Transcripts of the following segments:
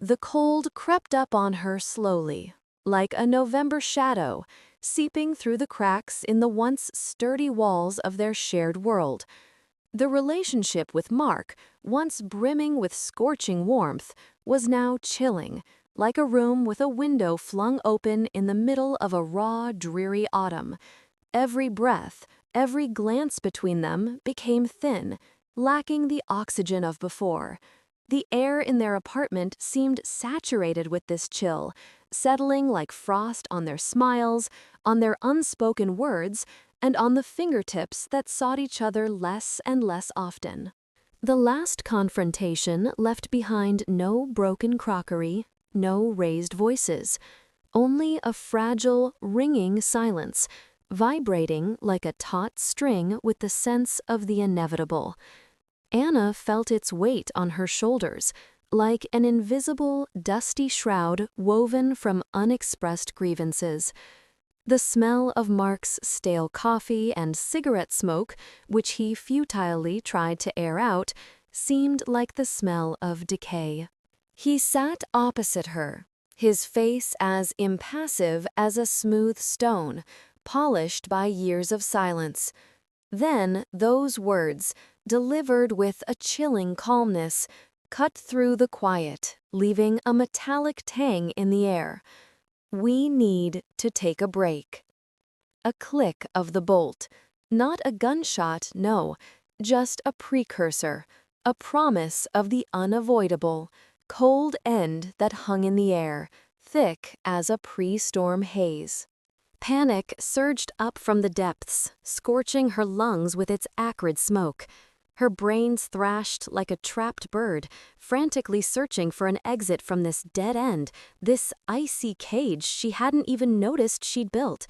The cold crept up on her slowly, like a November shadow, seeping through the cracks in the once sturdy walls of their shared world. The relationship with Mark, once brimming with scorching warmth, was now chilling, like a room with a window flung open in the middle of a raw, dreary autumn. Every breath, every glance between them became thin, lacking the oxygen of before. The air in their apartment seemed saturated with this chill, settling like frost on their smiles, on their unspoken words, and on the fingertips that sought each other less and less often. The last confrontation left behind no broken crockery, no raised voices, only a fragile, ringing silence, vibrating like a taut string with the sense of the inevitable. Anna felt its weight on her shoulders, like an invisible, dusty shroud woven from unexpressed grievances. The smell of Mark's stale coffee and cigarette smoke, which he futilely tried to air out, seemed like the smell of decay. He sat opposite her, his face as impassive as a smooth stone, polished by years of silence. Then those words, delivered with a chilling calmness, cut through the quiet, leaving a metallic tang in the air. "We need to take a break." A click of the bolt. Not a gunshot, no, just a precursor, a promise of the unavoidable, cold end that hung in the air, thick as a pre-storm haze. Panic surged up from the depths, scorching her lungs with its acrid smoke. Her brains thrashed like a trapped bird, frantically searching for an exit from this dead end, this icy cage she hadn't even noticed she'd built.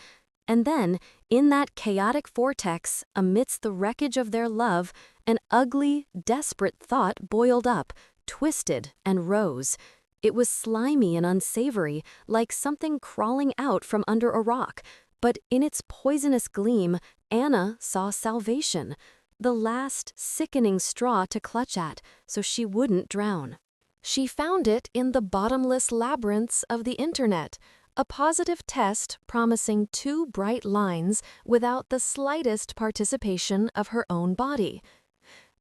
And then, in that chaotic vortex, amidst the wreckage of their love, an ugly, desperate thought boiled up, twisted, and rose. It was slimy and unsavory, like something crawling out from under a rock, but in its poisonous gleam, Anna saw salvation. The last sickening straw to clutch at, so she wouldn't drown. She found it in the bottomless labyrinths of the internet, a positive test promising 2 bright lines without the slightest participation of her own body.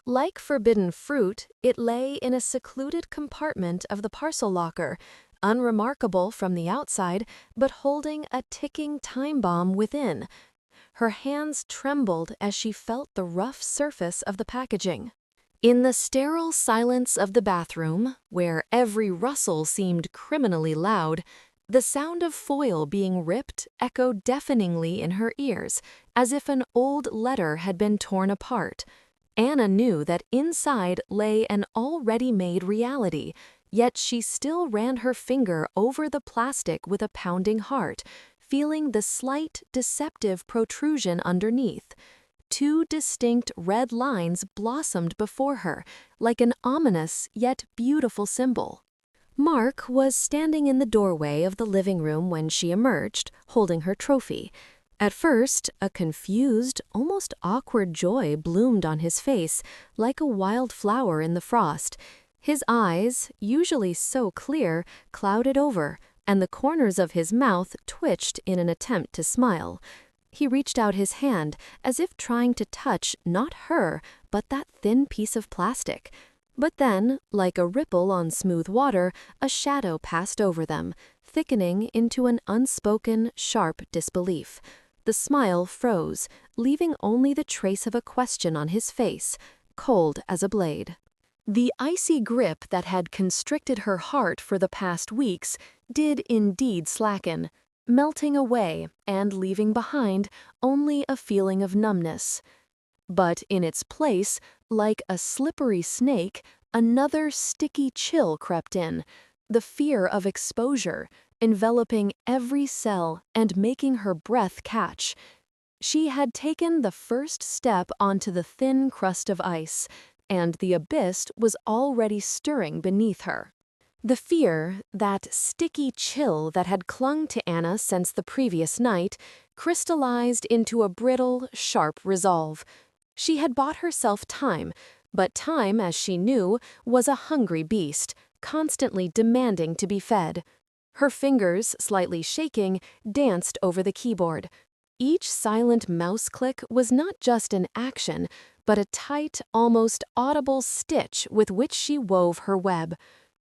Like forbidden fruit, it lay in a secluded compartment of the parcel locker, unremarkable from the outside, but holding a ticking time bomb within. Her hands trembled as she felt the rough surface of the packaging. In the sterile silence of the bathroom, where every rustle seemed criminally loud, the sound of foil being ripped echoed deafeningly in her ears, as if an old letter had been torn apart. Anna knew that inside lay an already made reality, yet she still ran her finger over the plastic with a pounding heart, feeling the slight, deceptive protrusion underneath. 2 distinct red lines blossomed before her, like an ominous yet beautiful symbol. Mark was standing in the doorway of the living room when she emerged, holding her trophy. At first, a confused, almost awkward joy bloomed on his face, like a wild flower in the frost. His eyes, usually so clear, clouded over, and the corners of his mouth twitched in an attempt to smile. He reached out his hand, as if trying to touch not her, but that thin piece of plastic. But then, like a ripple on smooth water, a shadow passed over them, thickening into an unspoken, sharp disbelief. The smile froze, leaving only the trace of a question on his face, cold as a blade. The icy grip that had constricted her heart for the past weeks did indeed slacken, melting away and leaving behind only a feeling of numbness. But in its place, like a slippery snake, another sticky chill crept in, the fear of exposure, enveloping every cell and making her breath catch. She had taken the first step onto the thin crust of ice, and the abyss was already stirring beneath her. The fear, that sticky chill that had clung to Anna since the previous night, crystallized into a brittle, sharp resolve. She had bought herself time, but time, as she knew, was a hungry beast, constantly demanding to be fed. Her fingers, slightly shaking, danced over the keyboard. Each silent mouse click was not just an action, but a tight, almost audible stitch with which she wove her web.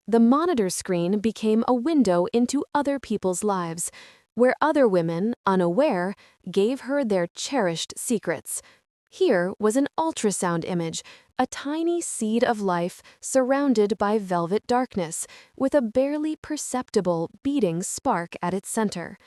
The monitor screen became a window into other people's lives, where other women, unaware, gave her their cherished secrets. Here was an ultrasound image, a tiny seed of life surrounded by velvet darkness, with a barely perceptible beating spark at its center.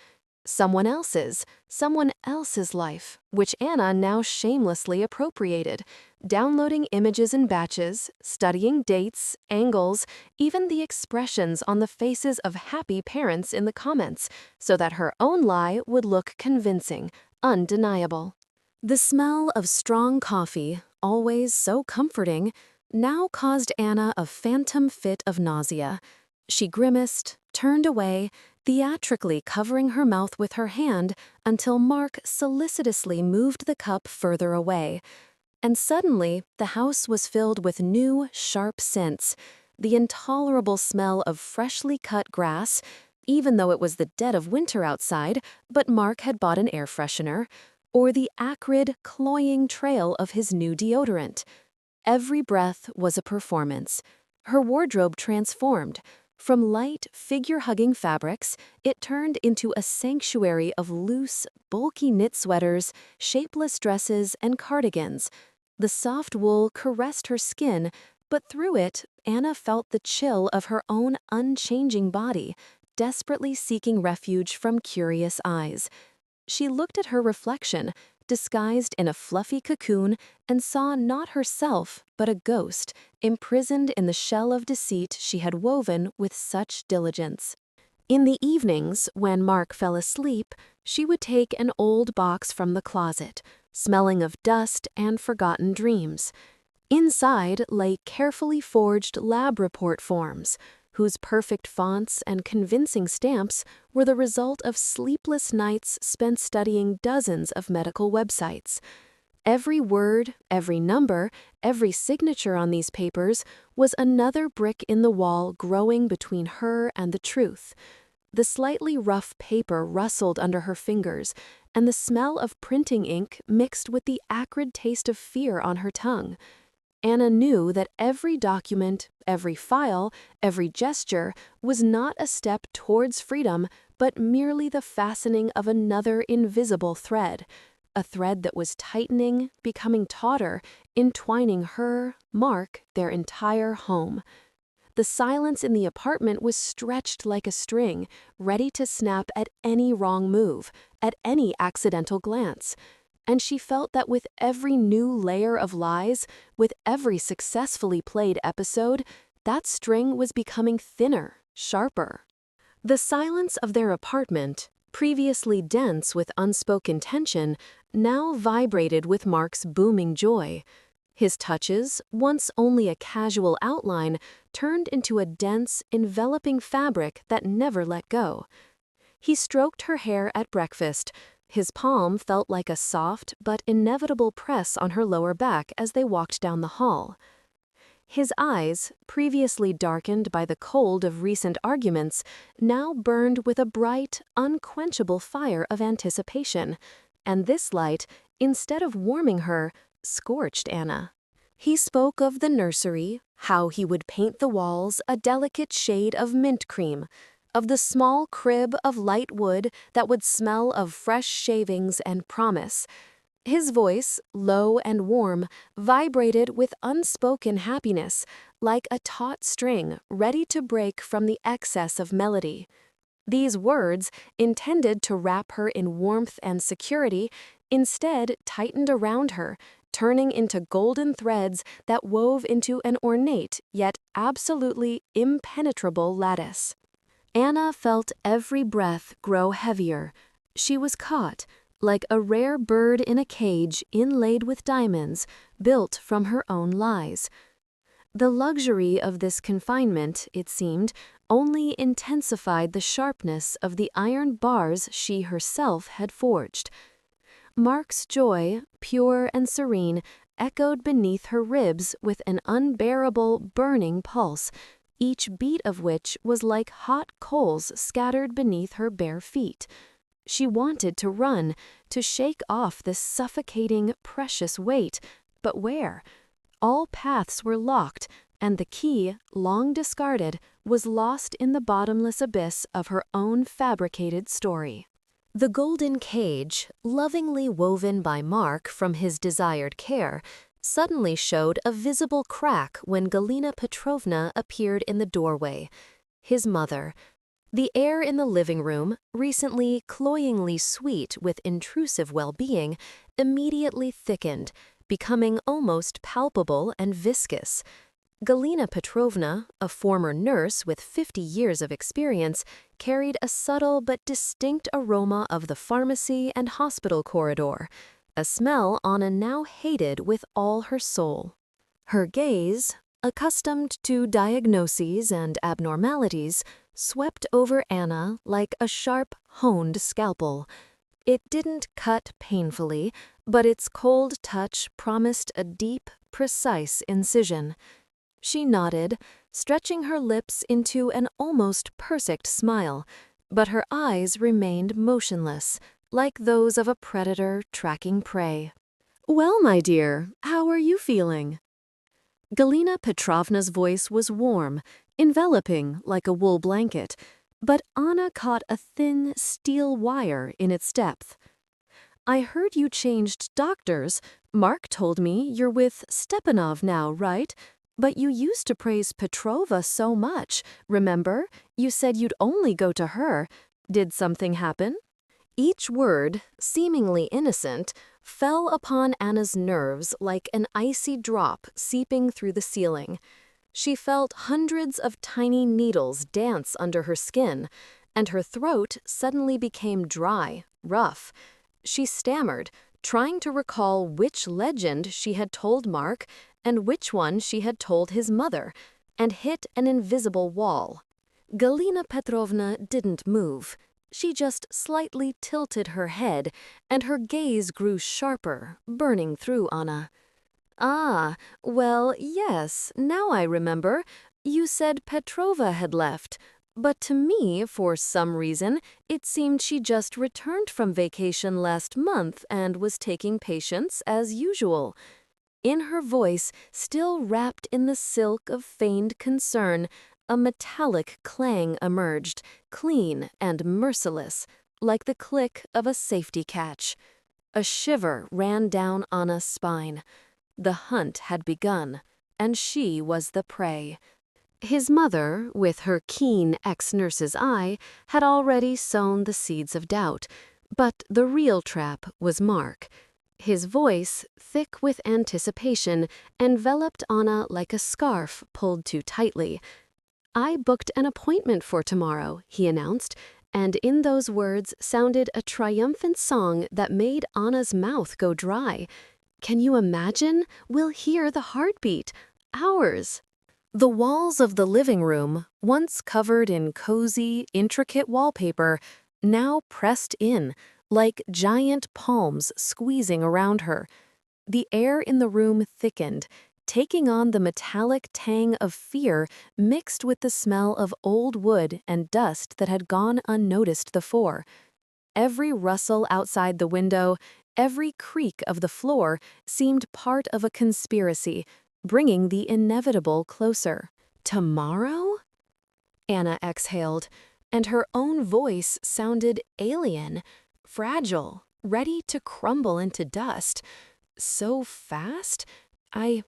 Someone else's life, which Anna now shamelessly appropriated, downloading images in batches, studying dates, angles, even the expressions on the faces of happy parents in the comments, so that her own lie would look convincing, undeniable. The smell of strong coffee, always so comforting, now caused Anna a phantom fit of nausea. She grimaced, turned away, theatrically covering her mouth with her hand until Mark solicitously moved the cup further away. And suddenly, the house was filled with new, sharp scents, the intolerable smell of freshly cut grass, even though it was the dead of winter outside, but Mark had bought an air freshener, or the acrid, cloying trail of his new deodorant. Every breath was a performance. Her wardrobe transformed. From light, figure-hugging fabrics, it turned into a sanctuary of loose, bulky knit sweaters, shapeless dresses, and cardigans. The soft wool caressed her skin, but through it, Anna felt the chill of her own unchanging body, desperately seeking refuge from curious eyes. She looked at her reflection, disguised in a fluffy cocoon, and saw not herself, but a ghost, imprisoned in the shell of deceit she had woven with such diligence. In the evenings, when Mark fell asleep, she would take an old box from the closet, smelling of dust and forgotten dreams. Inside lay carefully forged lab report forms, whose perfect fonts and convincing stamps were the result of sleepless nights spent studying dozens of medical websites. Every word, every number, every signature on these papers was another brick in the wall growing between her and the truth. The slightly rough paper rustled under her fingers, and the smell of printing ink mixed with the acrid taste of fear on her tongue. Anna knew that every document, every file, every gesture was not a step towards freedom, but merely the fastening of another invisible thread, a thread that was tightening, becoming tauter, entwining her, Mark, their entire home. The silence in the apartment was stretched like a string, ready to snap at any wrong move, at any accidental glance. And she felt that with every new layer of lies, with every successfully played episode, that string was becoming thinner, sharper. The silence of their apartment, previously dense with unspoken tension, now vibrated with Mark's booming joy. His touches, once only a casual outline, turned into a dense, enveloping fabric that never let go. He stroked her hair at breakfast. His palm felt like a soft but inevitable press on her lower back as they walked down the hall. His eyes, previously darkened by the cold of recent arguments, now burned with a bright, unquenchable fire of anticipation, and this light, instead of warming her, scorched Anna. He spoke of the nursery, how he would paint the walls a delicate shade of mint cream, of the small crib of light wood that would smell of fresh shavings and promise. His voice, low and warm, vibrated with unspoken happiness, like a taut string ready to break from the excess of melody. These words, intended to wrap her in warmth and security, instead tightened around her, turning into golden threads that wove into an ornate yet absolutely impenetrable lattice. Anna felt every breath grow heavier. She was caught, like a rare bird in a cage inlaid with diamonds, built from her own lies. The luxury of this confinement, it seemed, only intensified the sharpness of the iron bars she herself had forged. Mark's joy, pure and serene, echoed beneath her ribs with an unbearable, burning pulse, each beat of which was like hot coals scattered beneath her bare feet. She wanted to run, to shake off this suffocating, precious weight, but where? All paths were locked, and the key, long discarded, was lost in the bottomless abyss of her own fabricated story. The golden cage, lovingly woven by Mark from his desired care, suddenly showed a visible crack when Galina Petrovna appeared in the doorway. His mother. The air in the living room, recently cloyingly sweet with intrusive well-being, immediately thickened, becoming almost palpable and viscous. Galina Petrovna, a former nurse with 50 years of experience, carried a subtle but distinct aroma of the pharmacy and hospital corridor, a smell Anna now hated with all her soul. Her gaze, accustomed to diagnoses and abnormalities, swept over Anna like a sharp, honed scalpel. It didn't cut painfully, but its cold touch promised a deep, precise incision. She nodded, stretching her lips into an almost perfect smile, but her eyes remained motionless, like those of a predator tracking prey. "Well, my dear, how are you feeling?" Galina Petrovna's voice was warm, enveloping like a wool blanket, but Anna caught a thin steel wire in its depth. "I heard you changed doctors. Mark told me you're with Stepanov now, right? But you used to praise Petrova so much. Remember? You said you'd only go to her. Did something happen?" Each word, seemingly innocent, fell upon Anna's nerves like an icy drop seeping through the ceiling. She felt hundreds of tiny needles dance under her skin, and her throat suddenly became dry, rough. She stammered, trying to recall which legend she had told Mark and which one she had told his mother, and hit an invisible wall. Galina Petrovna didn't move. She just slightly tilted her head, and her gaze grew sharper, burning through Anna. "Ah, well, yes, now I remember. You said Petrova had left, but to me, for some reason, it seemed she just returned from vacation last month and was taking patients as usual." In her voice, still wrapped in the silk of feigned concern, a metallic clang emerged, clean and merciless, like the click of a safety catch. A shiver ran down Anna's spine. The hunt had begun, and she was the prey. His mother, with her keen ex-nurse's eye, had already sown the seeds of doubt, but the real trap was Mark. His voice, thick with anticipation, enveloped Anna like a scarf pulled too tightly. "I booked an appointment for tomorrow," he announced, and in those words sounded a triumphant song that made Anna's mouth go dry. "Can you imagine? We'll hear the heartbeat. Ours." The walls of the living room, once covered in cozy, intricate wallpaper, now pressed in, like giant palms squeezing around her. The air in the room thickened, taking on the metallic tang of fear mixed with the smell of old wood and dust that had gone unnoticed before. Every rustle outside the window, every creak of the floor seemed part of a conspiracy, bringing the inevitable closer. "Tomorrow?" Anna exhaled, and her own voice sounded alien, fragile, ready to crumble into dust. "So fast? I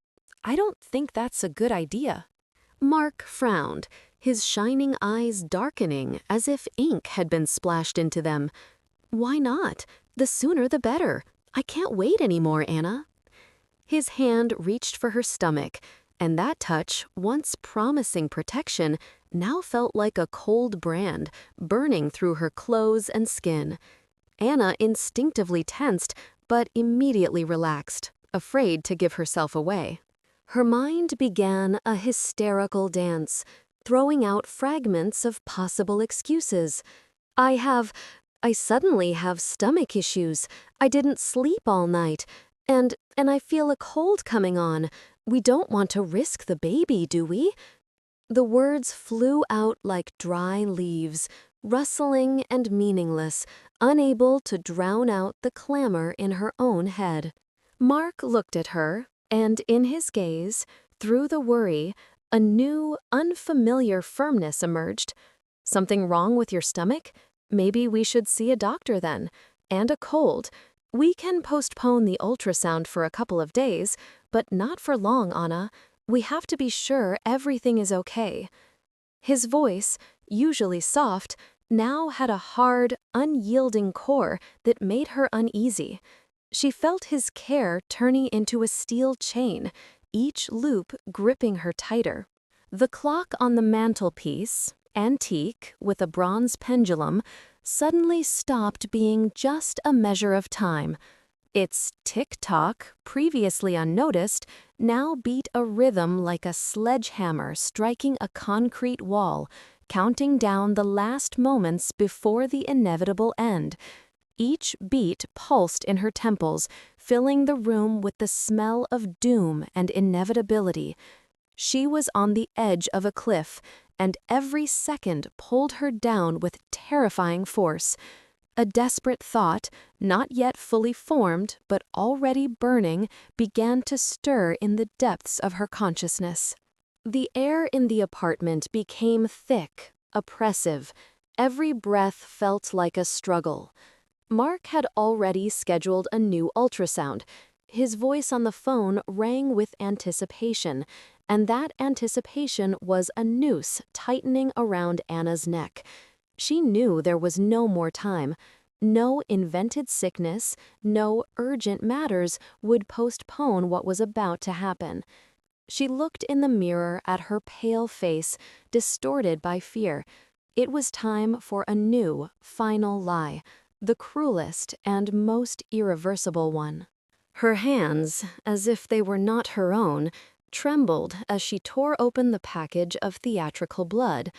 don't think that's a good idea." Mark frowned, his shining eyes darkening as if ink had been splashed into them. "Why not? The sooner the better. I can't wait anymore, Anna." His hand reached for her stomach, and that touch, once promising protection, now felt like a cold brand, burning through her clothes and skin. Anna instinctively tensed, but immediately relaxed, afraid to give herself away. Her mind began a hysterical dance, throwing out fragments of possible excuses. I suddenly have stomach issues. I didn't sleep all night. And I feel a cold coming on. We don't want to risk the baby, do we?" The words flew out like dry leaves, rustling and meaningless, unable to drown out the clamor in her own head. Mark looked at her, and in his gaze, through the worry, a new, unfamiliar firmness emerged. Something wrong with your stomach? Maybe we should see a doctor then. And a cold. We can postpone the ultrasound for a couple of days, but not for long, Anna. We have to be sure everything is okay. His voice, usually soft, now had a hard, unyielding core that made her uneasy. She felt his care turning into a steel chain, each loop gripping her tighter. The clock on the mantelpiece, antique with a bronze pendulum, suddenly stopped being just a measure of time. Its tick-tock, previously unnoticed, now beat a rhythm like a sledgehammer striking a concrete wall, counting down the last moments before the inevitable end. Each beat pulsed in her temples, filling the room with the smell of doom and inevitability. She was on the edge of a cliff, and every second pulled her down with terrifying force. A desperate thought, not yet fully formed but already burning, began to stir in the depths of her consciousness. The air in the apartment became thick, oppressive. Every breath felt like a struggle. Mark had already scheduled a new ultrasound. His voice on the phone rang with anticipation, and that anticipation was a noose tightening around Anna's neck. She knew there was no more time. No invented sickness, no urgent matters would postpone what was about to happen. She looked in the mirror at her pale face, distorted by fear. It was time for a new, final lie, the cruelest and most irreversible one. Her hands, as if they were not her own, trembled as she tore open the package of theatrical blood.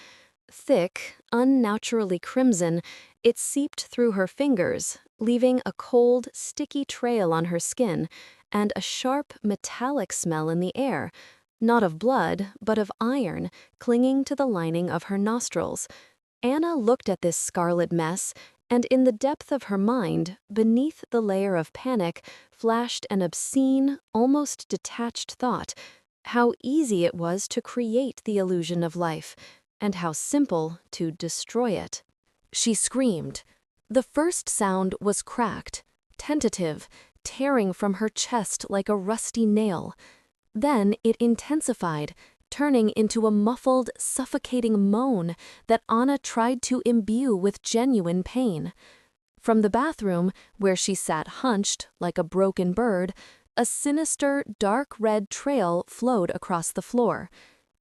Thick, unnaturally crimson, it seeped through her fingers, leaving a cold, sticky trail on her skin and a sharp, metallic smell in the air, not of blood, but of iron, clinging to the lining of her nostrils. Anna looked at this scarlet mess, and in the depth of her mind, beneath the layer of panic, flashed an obscene, almost detached thought: how easy it was to create the illusion of life, and how simple to destroy it. She screamed. The first sound was cracked, tentative, tearing from her chest like a rusty nail. Then it intensified, turning into a muffled, suffocating moan that Anna tried to imbue with genuine pain. From the bathroom, where she sat hunched like a broken bird, a sinister, dark red trail flowed across the floor.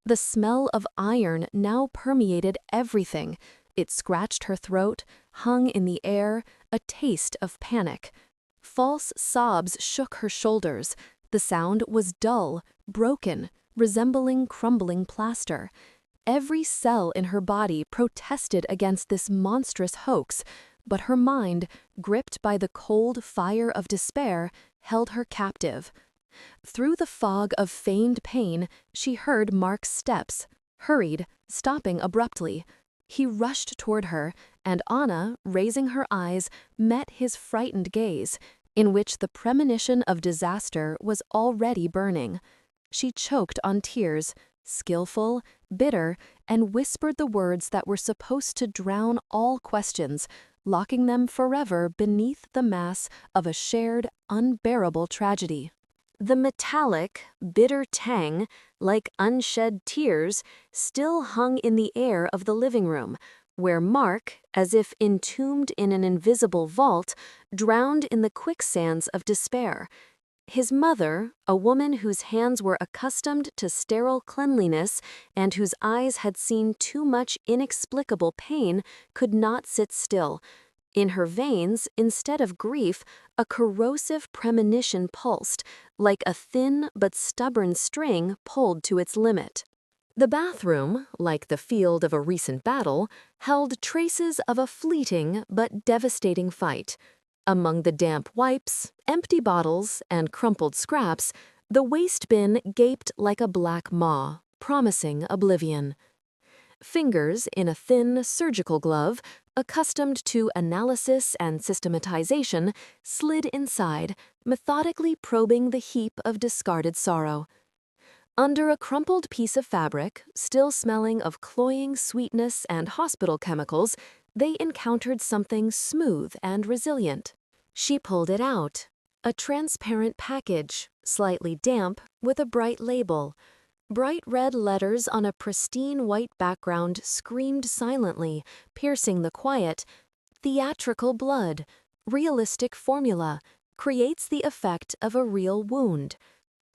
The smell of iron now permeated everything. It scratched her throat, hung in the air, a taste of panic. False sobs shook her shoulders. The sound was dull, broken, resembling crumbling plaster. Every cell in her body protested against this monstrous hoax, but her mind, gripped by the cold fire of despair, held her captive. Through the fog of feigned pain, she heard Mark's steps, hurried, stopping abruptly. He rushed toward her, and Anna, raising her eyes, met his frightened gaze, in which the premonition of disaster was already burning. She choked on tears, skillful, bitter, and whispered the words that were supposed to drown all questions, locking them forever beneath the mass of a shared, unbearable tragedy. The metallic, bitter tang, like unshed tears, still hung in the air of the living room, where Mark, as if entombed in an invisible vault, drowned in the quicksands of despair. His mother, a woman whose hands were accustomed to sterile cleanliness and whose eyes had seen too much inexplicable pain, could not sit still. In her veins, instead of grief, a corrosive premonition pulsed, like a thin but stubborn string pulled to its limit. The bathroom, like the field of a recent battle, held traces of a fleeting but devastating fight. Among the damp wipes, empty bottles, and crumpled scraps, the waste bin gaped like a black maw, promising oblivion. Fingers in a thin surgical glove, accustomed to analysis and systematization, slid inside, methodically probing the heap of discarded sorrow. Under a crumpled piece of fabric, still smelling of cloying sweetness and hospital chemicals, they encountered something smooth and resilient. She pulled it out. A transparent package, slightly damp, with a bright label. Bright red letters on a pristine white background screamed silently, piercing the quiet. Theatrical blood, realistic formula, creates the effect of a real wound.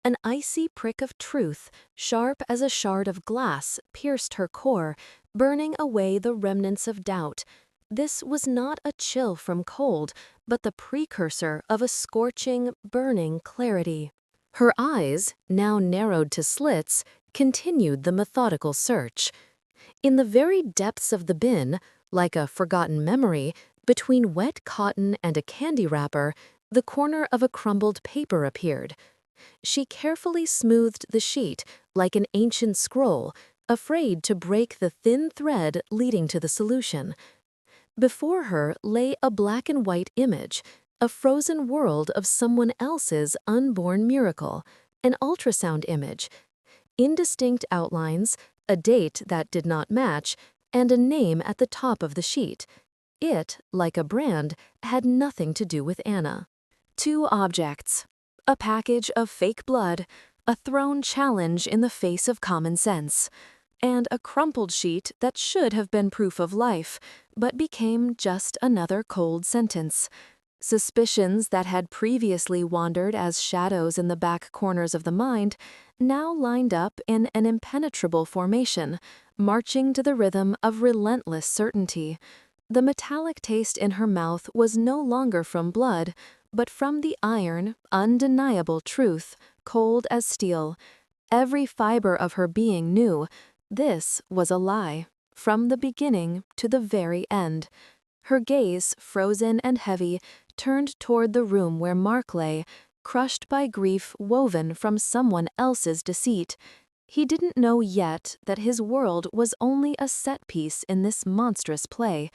An icy prick of truth, sharp as a shard of glass, pierced her core, burning away the remnants of doubt. This was not a chill from cold, but the precursor of a scorching, burning clarity. Her eyes, now narrowed to slits, continued the methodical search. In the very depths of the bin, like a forgotten memory, between wet cotton and a candy wrapper, the corner of a crumbled paper appeared. She carefully smoothed the sheet like an ancient scroll, afraid to break the thin thread leading to the solution. Before her lay a black and white image, a frozen world of someone else's unborn miracle, an ultrasound image, indistinct outlines, a date that did not match, and a name at the top of the sheet. It, like a brand, had nothing to do with Anna. Two objects. A package of fake blood, a thrown challenge in the face of common sense, and a crumpled sheet that should have been proof of life, but became just another cold sentence. Suspicions that had previously wandered as shadows in the back corners of the mind now lined up in an impenetrable formation, marching to the rhythm of relentless certainty. The metallic taste in her mouth was no longer from blood, but from the iron, undeniable truth, cold as steel. Every fiber of her being knew this was a lie, from the beginning to the very end. Her gaze, frozen and heavy, turned toward the room where Mark lay, crushed by grief woven from someone else's deceit. He didn't know yet that his world was only a set piece in this monstrous play,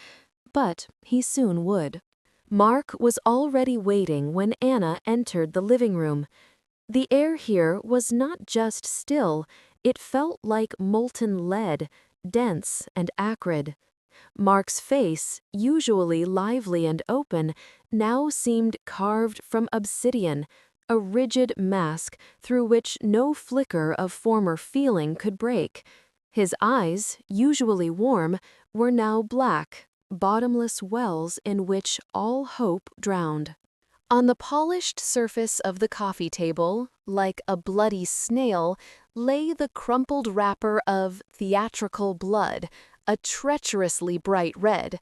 but he soon would. Mark was already waiting when Anna entered the living room. The air here was not just still, it felt like molten lead, dense and acrid. Mark's face, usually lively and open, now seemed carved from obsidian, a rigid mask through which no flicker of former feeling could break. His eyes, usually warm, were now black, bottomless wells in which all hope drowned. On the polished surface of the coffee table, like a bloody snail, lay the crumpled wrapper of theatrical blood, a treacherously bright red.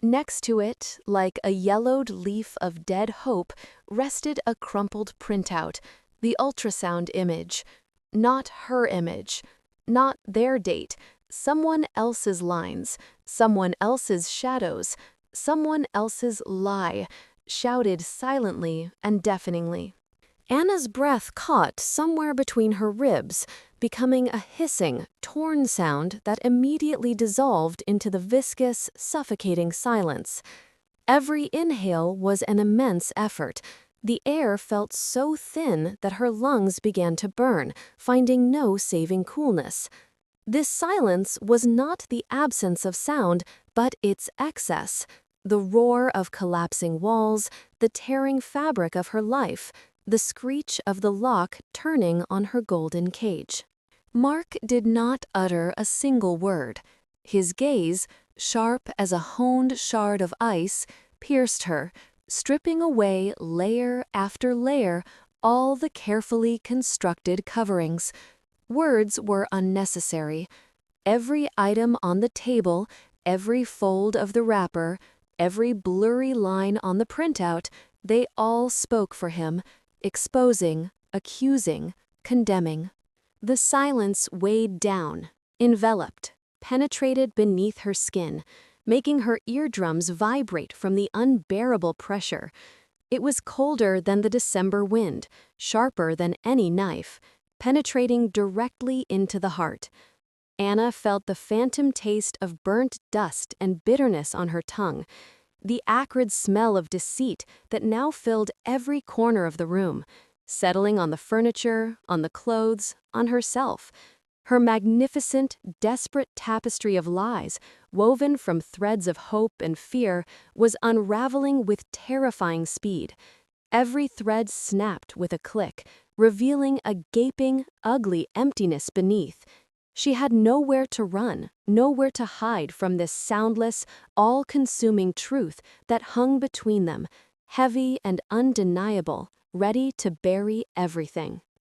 Next to it, like a yellowed leaf of dead hope, rested a crumpled printout, the ultrasound image. Not her image, not their date, someone else's lines, someone else's shadows, someone else's lie, shouted silently and deafeningly. Anna's breath caught somewhere between her ribs, becoming a hissing, torn sound that immediately dissolved into the viscous, suffocating silence. Every inhale was an immense effort. The air felt so thin that her lungs began to burn, finding no saving coolness. This silence was not the absence of sound, but its excess. The roar of collapsing walls, the tearing fabric of her life, the screech of the lock turning on her golden cage. Mark did not utter a single word. His gaze, sharp as a honed shard of ice, pierced her, stripping away layer after layer all the carefully constructed coverings. Words were unnecessary. Every item on the table, every fold of the wrapper, every blurry line on the printout, they all spoke for him, exposing, accusing, condemning. The silence weighed down, enveloped, penetrated beneath her skin, making her eardrums vibrate from the unbearable pressure. It was colder than the December wind, sharper than any knife, penetrating directly into the heart. Anna felt the phantom taste of burnt dust and bitterness on her tongue, the acrid smell of deceit that now filled every corner of the room, settling on the furniture, on the clothes, on herself. Her magnificent, desperate tapestry of lies, woven from threads of hope and fear, was unraveling with terrifying speed. Every thread snapped with a click, revealing a gaping, ugly emptiness beneath. She had nowhere to run, nowhere to hide from this soundless, all-consuming truth that hung between them, heavy and undeniable, ready to bury everything.